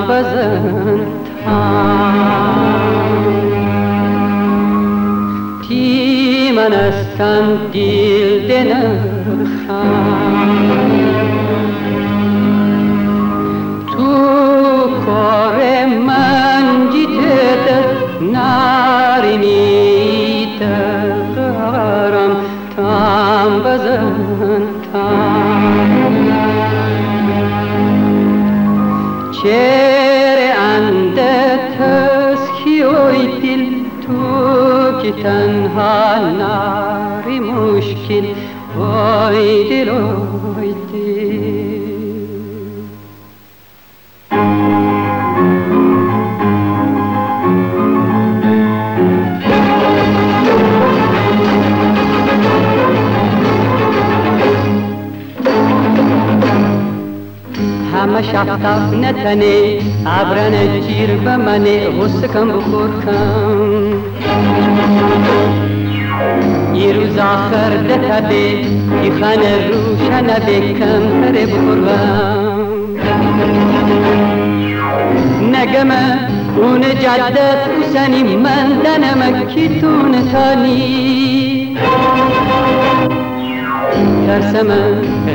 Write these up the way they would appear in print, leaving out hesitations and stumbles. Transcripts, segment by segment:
بزن تی من استن دیل دنخم تو کار من جیده نارینی تقرم تام بزن چهره انده تسخیوی دل تو که تنها ناری مشکل وای دل وای دل همه شفتف نتنه عبرن جیر بمنه غصه کم بخور کم یه روز آخر ده تبه یه خانه روشنه بکم تره بخورم نگمه اون جدت حسنی من دنم کی تون تانی ترسم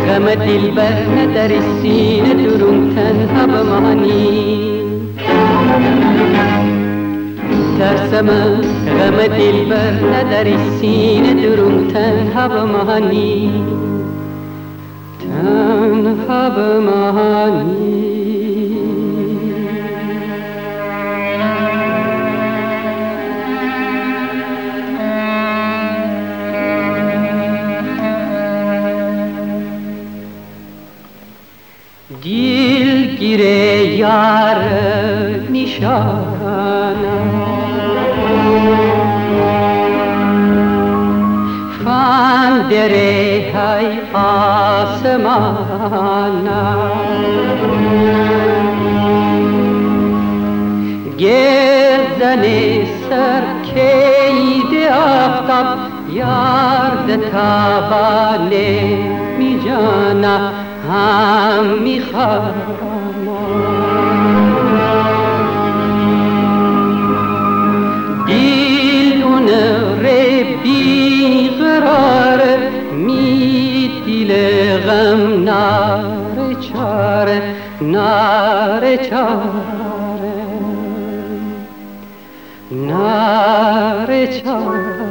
غم دل بر نداری سینه درون تنها بمانی ترسم غم دل بر نداری سینه درون تنها بمانی تنها بمانی دل گیره یار نشانم فان دره های آسمانم گردن سر کید آفتاب یارد تابانه می جانم هم میخوام دیلون بی قرار می دیل غم نار چاره نار چاره نار چاره